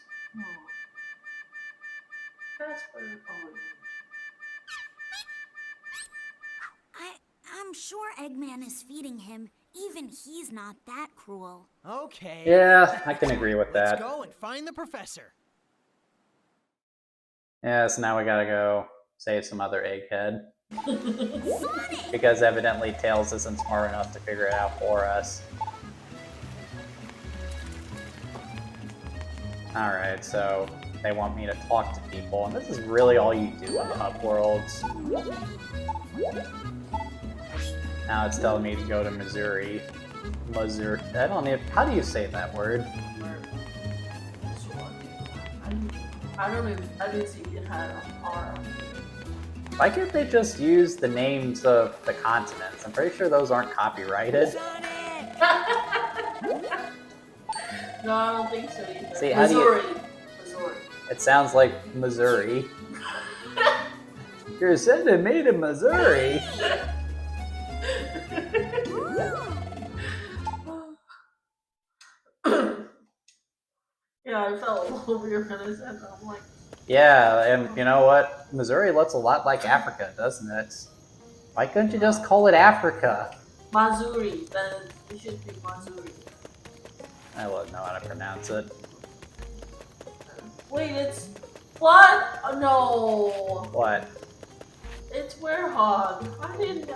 I'm sure Eggman is feeding him. Even he's not that cruel. Okay. Yeah, I can agree with Let's that. go and find the professor. Yeah, so now we gotta go save some other egghead. Sonic! Because evidently Tails isn't smart enough to figure it out for us. Alright, so they want me to talk to people, and this is really all you do in the Upworlds. Now it's telling me to go to Missouri. I don't know, how do you say that word? I don't know. I didn't see it had an R. Why can't they just use the names of the continents? I'm pretty sure those aren't copyrighted. No, I don't think so either. See, how do Missouri. you... Missouri. It sounds like Missouri. You're sending me to Missouri? Yeah, I felt a little weird when I said that. I'm like, Yeah, and you know what? Missouri looks a lot like Africa, doesn't it? Why couldn't you just call it Africa? Missouri. Then it should be Missouri. I wouldn't know how to pronounce it. Wait, it's what? Oh, no, What? it's Werehog. I didn't.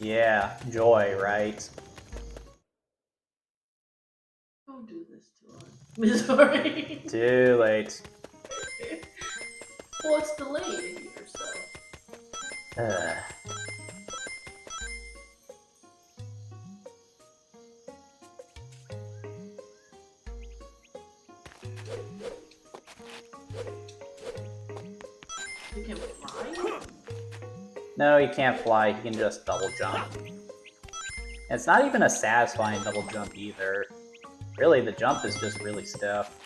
Yeah, joy, right? Don't do this to us, Missouri. Too late. Well, it's delayed here, so. Ugh. You can fly? No, he can't fly, he can just double jump. It's not even a satisfying double jump either. Really, the jump is just really stiff.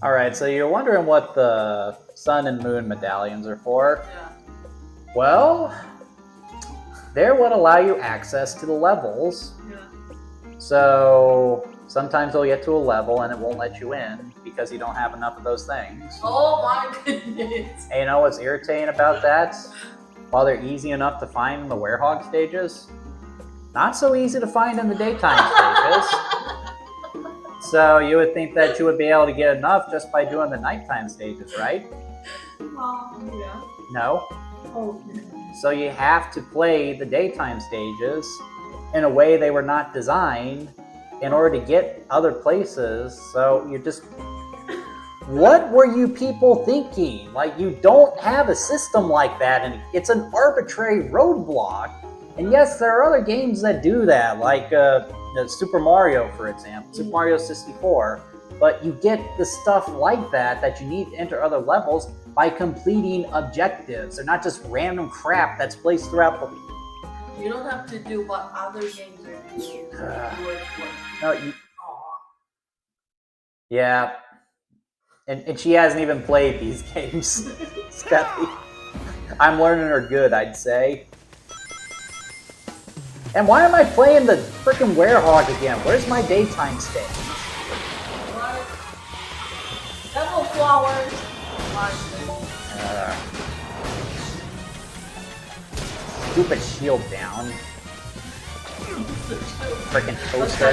Alright, so you're wondering what the Sun and Moon medallions are for? Yeah. Well, they're what allow you access to the levels. Yeah. So sometimes you'll get to a level and it won't let you in because you don't have enough of those things. Oh my goodness. And you know what's irritating about that? While they're easy enough to find in the Werehog stages, not so easy to find in the daytime stages. So you would think that you would be able to get enough just by doing the nighttime stages, right? Yeah. No. Oh. So you have to play the daytime stages in a way they were not designed in order to get other places. So you just... What were you people thinking? Like, you don't have a system like that, and it's an arbitrary roadblock. And yes, there are other games that do that, like Super Mario, for example, Super Mario 64. But you get the stuff like that that you need to enter other levels by completing objectives. They're not just random crap that's placed throughout the... You don't have to do what other games are doing. No, you... Yeah. And she hasn't even played these games, Steffi. I'm learning her good, I'd say. And why am I playing the frickin' Werehog again? Where's my daytime stage? What? Devil flowers. Stupid shield down. Frickin' toaster.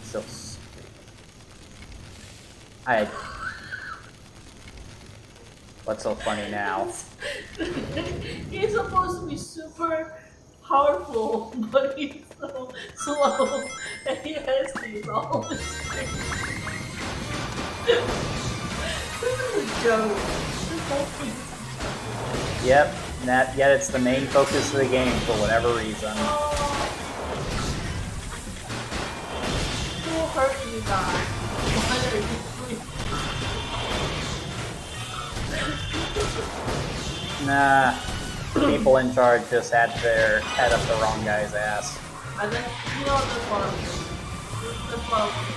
So what's so funny now? He's supposed to be super powerful, but he's so slow, and he has these all the time. This is a joke. This whole thing is a joke. Yep, yet it's the main focus of the game for whatever reason. Who hurt you guys? What are you doing? Nah, the people in charge just had their head up the wrong guy's ass. And then, you know, that's what I'm doing. That's what I'm doing.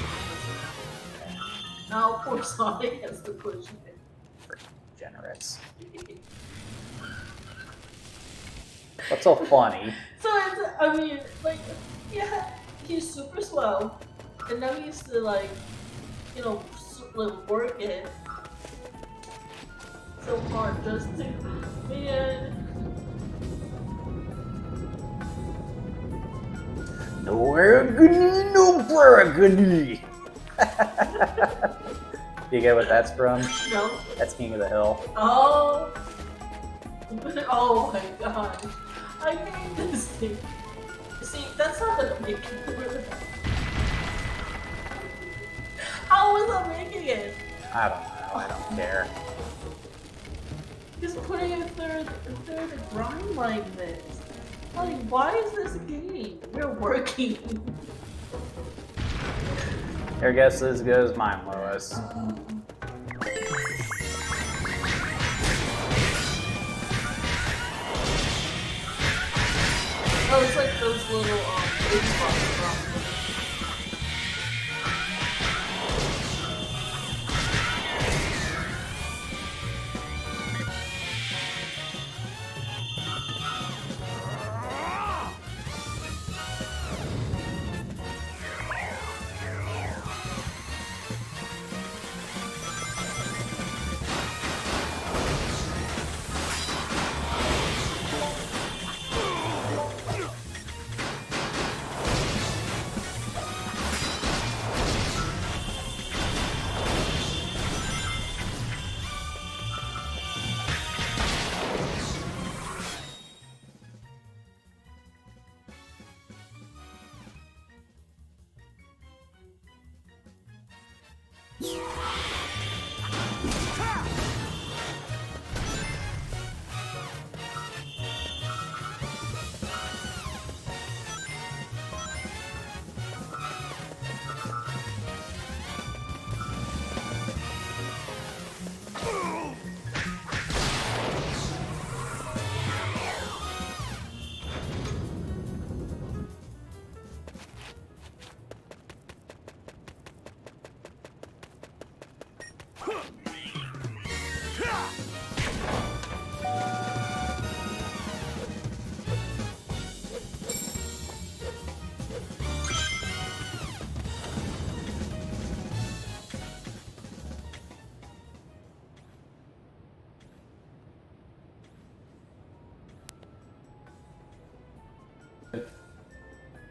Now, poor Sonic has to push it. Freaking generous. What's so funny? So, it's, I mean, like, yeah, he's super slow. And now he used to, like, you know, work it so hard just to, man. No agony, no baragony. You get what that's from? No. That's King of the Hill. Oh. Oh my god. I hate this thing. See, that's not gonna make it work. How was I making it? I don't know. I don't care. Just putting a third grind like this. Like, why is this game? We're working. Your guess is as good as mine, Lois. Oh, it's like those little baby boxes.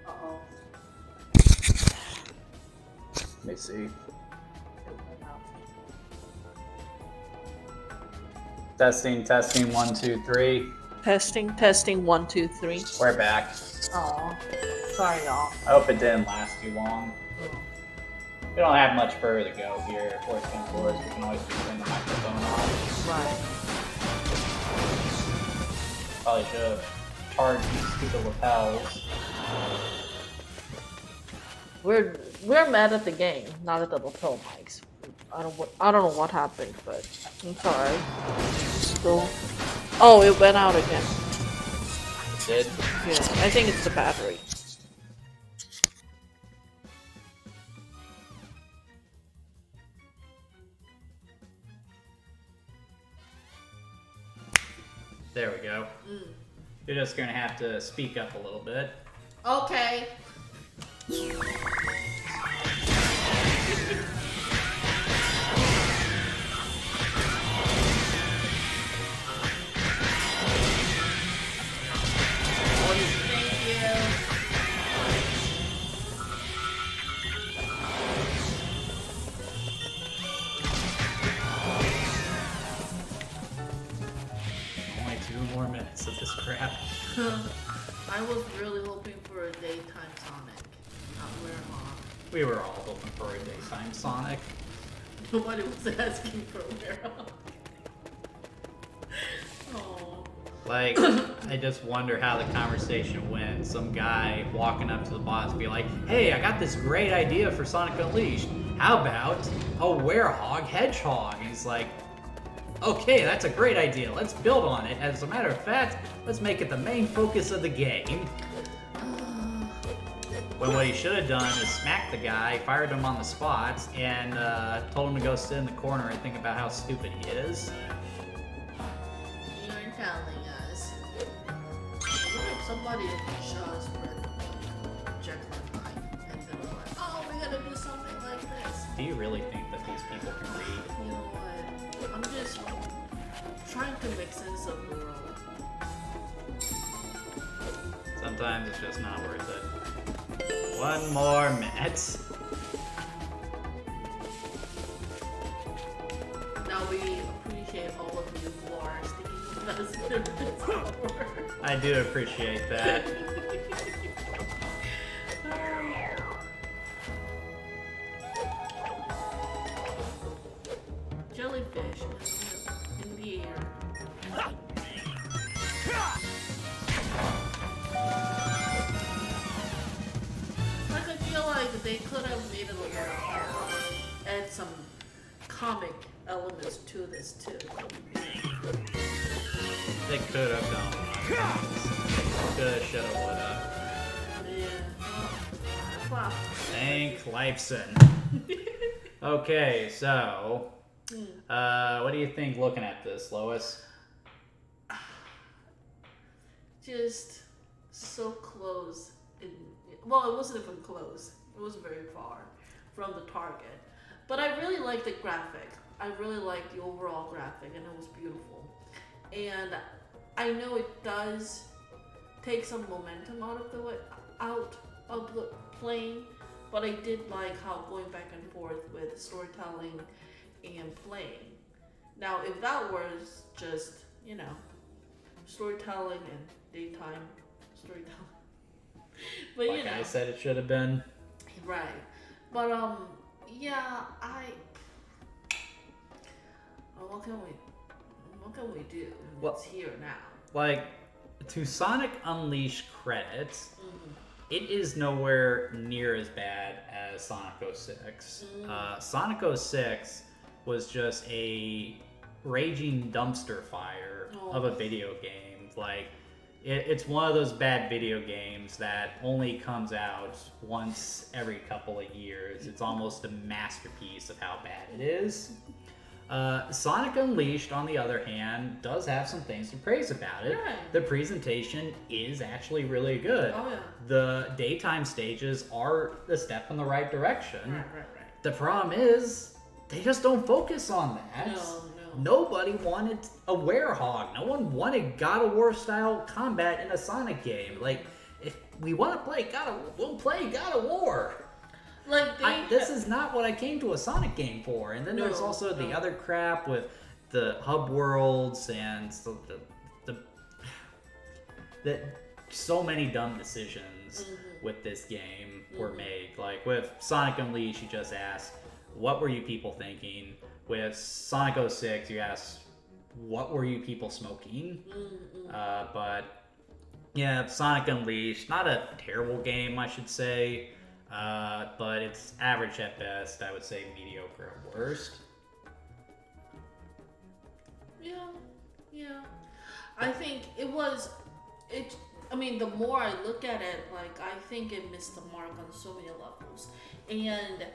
Uh-oh. Let me see. Testing, testing, 1, 2, 3. Testing, testing, 1, 2, 3. We're back. Aw. Sorry, y'all. I hope it didn't last too long. We don't have much further to go here. If worse comes to worse, we can always just turn the microphone off. Right. Probably should have charged these stupid lapels. We're mad at the game, not at the lapel mics. I don't know what happened, but I'm sorry. Still. Oh, it went out again. It did. Yeah, I think it's the battery. There we go. You're just gonna have to speak up a little bit. Okay. Only 2 more minutes of this crap. I was really hoping for a daytime Sonic, not Werehog. We were all hoping for a daytime Sonic. Nobody was asking for Werehog. Oh. Like, I just wonder how the conversation went. Some guy walking up to the boss be like, hey, I got this great idea for Sonic Unleashed. How about a Werehog Hedgehog? He's like, okay, that's a great idea. Let's build on it. As a matter of fact, let's make it the main focus of the game. When what he should have done is smacked the guy, fired him on the spot, and told him to go sit in the corner and think about how stupid he is. You're telling us. What if somebody just read Jekyll and Hyde and then was like, oh, we gotta do something like this? Do you really think that these people can read? You know what? I'm just trying to make sense of the world. Sometimes it's just not worth it. 1 more minute. Now we appreciate all of you who are sticking with us through this hour. I do appreciate that. Jellyfish in the air. they could have made it a little add some comic elements to this too. They could have done one. Coulda, shoulda, woulda. Yeah. Well, Thank Leibson. Okay, so what do you think looking at this, Lois? just so close. Well, it wasn't even close. It was very far from the target. But I really liked the graphic. I really liked the overall graphic, and it was beautiful. And I know it does take some momentum out of the playing, but I did like how going back and forth with storytelling and playing. Now, if that was just, storytelling and daytime storytelling, but Like I said, it should have been. right. But yeah, what can we do? Well, It's here now. Like, to Sonic Unleashed credits, it is nowhere near as bad as Sonic 06. Sonic 06 was just a raging dumpster fire of a video game. Like, it's one of those bad video games that only comes out once every couple of years. It's almost a masterpiece of how bad it is. Sonic Unleashed, on the other hand, does have some things to praise about it. Yeah. The presentation is actually really good. Oh, yeah. The daytime stages are a step in the right direction. Right. The problem is, they just don't focus on that. No. Nobody wanted a werehog. No one wanted God of War style combat in a Sonic game. Like, if we want to play we'll play God of War. Like This is not what I came to a Sonic game for. And then there's also the other crap with the hub worlds and the so many dumb decisions with this game were made. Like with Sonic Unleashed, you just ask, what were you people thinking? With Sonic 06, you ask, what were you people smoking? But yeah, Sonic Unleashed, not a terrible game, I should say. But it's average at best. I would say mediocre at worst. Yeah. I think I mean, the more I look at it, like, I think it missed the mark on so many levels. And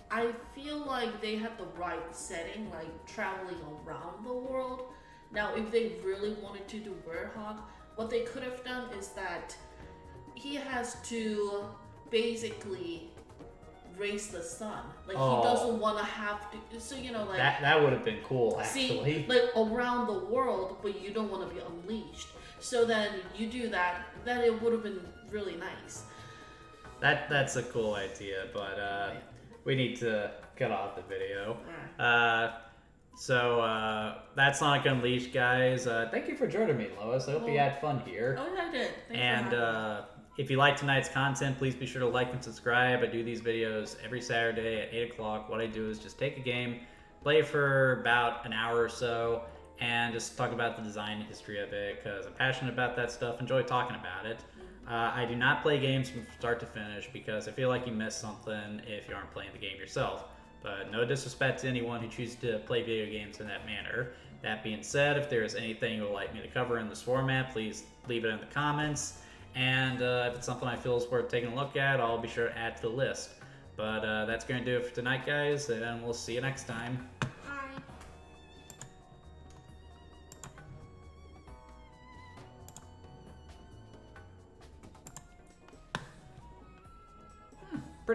I feel like they had the right setting, like traveling around the world. Now, if they really wanted to do Werehog, what they could have done is that he has to basically race the sun. Like, he doesn't want to have to. So, like that would have been cool, actually. See, like around the world, but you don't want to be unleashed. So then you do that. Then it would have been really nice. That's a cool idea, but we need to cut off the video. So that's Sonic Unleashed, guys. Thank you for joining me, Lois. I hope you had fun here. Oh, yeah, I did. Thanks And for having me. if you like tonight's content, please be sure to like and subscribe. I do these videos every Saturday at 8 o'clock. What I do is just take a game, play for about an hour or so, and just talk about the design history of it, because I'm passionate about that stuff, enjoy talking about it. I do not play games from start to finish, because I feel like you miss something if you aren't playing the game yourself. But no disrespect to anyone who chooses to play video games in that manner. That being said, if there is anything you would like me to cover in this format, please leave it in the comments. And if it's something I feel is worth taking a look at, I'll be sure to add to the list. But that's going to do it for tonight, guys, and we'll see you next time.